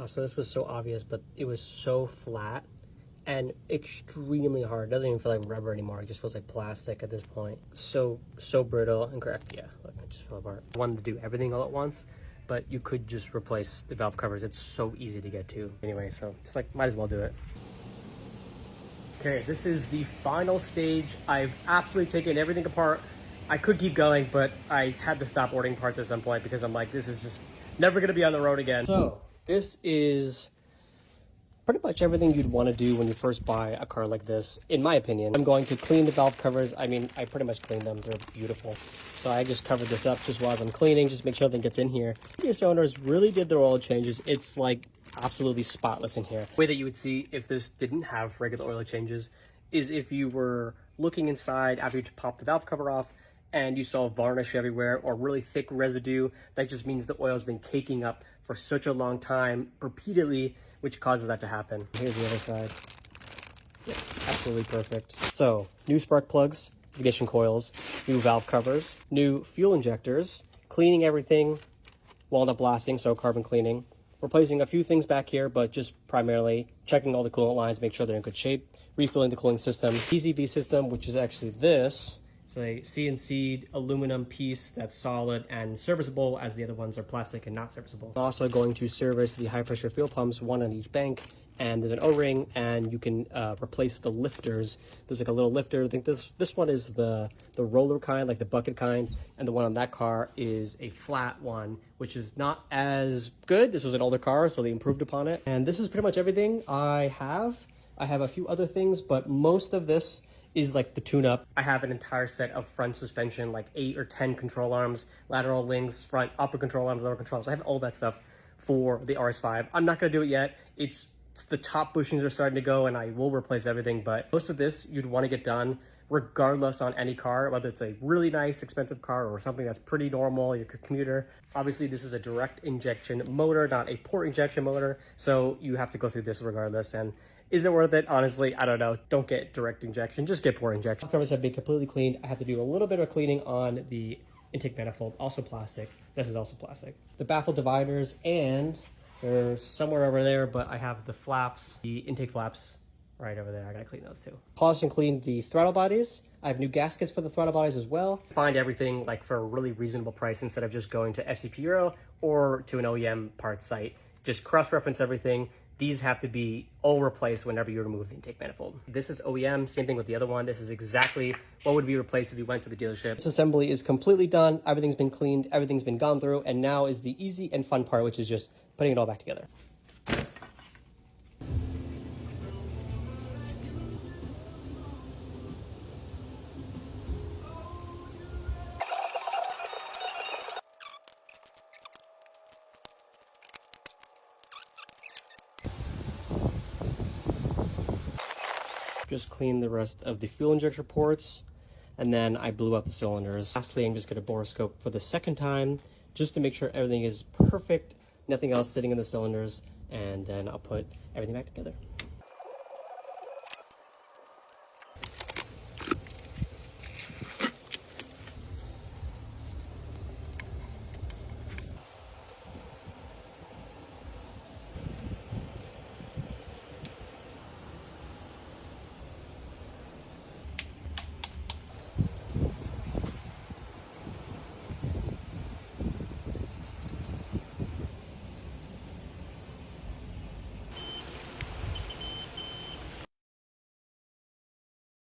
So this was so obvious, but it was so flat and extremely hard. It doesn't even feel like rubber anymore. It just feels like plastic at this point. So brittle and correct. Yeah, look, it just fell apart. I wanted to do everything all at once, but you could just replace the valve covers. It's so easy to get to anyway, so just like, might as well do it. Okay, this is the final stage. I've absolutely taken everything apart. I could keep going, but I had to stop ordering parts at some point because I'm like, this is just never gonna be on the road again. So this is pretty much everything you'd want to do when you first buy a car like this, in my opinion. I'm going to clean the valve covers. I mean, I pretty much cleaned them. They're beautiful. So I just covered this up just while I'm cleaning, just make sure everything gets in here. Previous owners really did their oil changes. It's like absolutely spotless in here. The way that you would see if this didn't have regular oil changes is if you were looking inside after you pop the valve cover off and you saw varnish everywhere or really thick residue. That just means the oil's been caking up for such a long time repeatedly, which causes that to happen. Here's the other side. Yeah, absolutely perfect. So, new spark plugs, ignition coils, new valve covers, new fuel injectors, cleaning everything, walnut blasting, so carbon cleaning, replacing a few things back here, but just primarily checking all the coolant lines, make sure they're in good shape, refilling the cooling system, PCV system, which is actually this. It's a CNC aluminum piece that's solid and serviceable, as the other ones are plastic and not serviceable. I'm also going to service the high pressure fuel pumps, one on each bank, and there's an O-ring, and you can replace the lifters. There's like a little lifter. I think this one is the roller kind, like the bucket kind, and the one on that car is a flat one, which is not as good. This was an older car, so they improved upon it. And this is pretty much everything I have. I have a few other things, but most of this is like the tune-up. I have an entire set of front suspension, like 8 or 10 control arms, lateral links, front upper control arms, lower control arms. I have all that stuff for the RS5. I'm not gonna do it yet. It's the top bushings are starting to go, and I will replace everything, but most of this you'd wanna get done regardless on any car, whether it's a really nice, expensive car or something that's pretty normal, your commuter. Obviously, this is a direct injection motor, not a port injection motor, so you have to go through this regardless. And is it worth it? Honestly, I don't know. Don't get direct injection, just get port injection. Covers have been completely cleaned. I have to do a little bit of cleaning on the intake manifold, also plastic. This is also plastic. The baffle dividers, and they're somewhere over there, but I have the flaps, the intake flaps right over there. I gotta clean those too. Polished and cleaned the throttle bodies. I have new gaskets for the throttle bodies as well. Find everything like for a really reasonable price instead of just going to FCP Euro or to an OEM parts site. Just cross-reference everything. These have to be all replaced whenever you remove the intake manifold. This is OEM, same thing with the other one. This is exactly what would be replaced if you went to the dealership. This assembly is completely done. Everything's been cleaned, everything's been gone through, and now is the easy and fun part, which is just putting it all back together. Just clean the rest of the fuel injector ports, and then I blew out the cylinders. Lastly, I'm just going to borescope for the second time just to make sure everything is perfect, nothing else sitting in the cylinders, and then I'll put everything back together.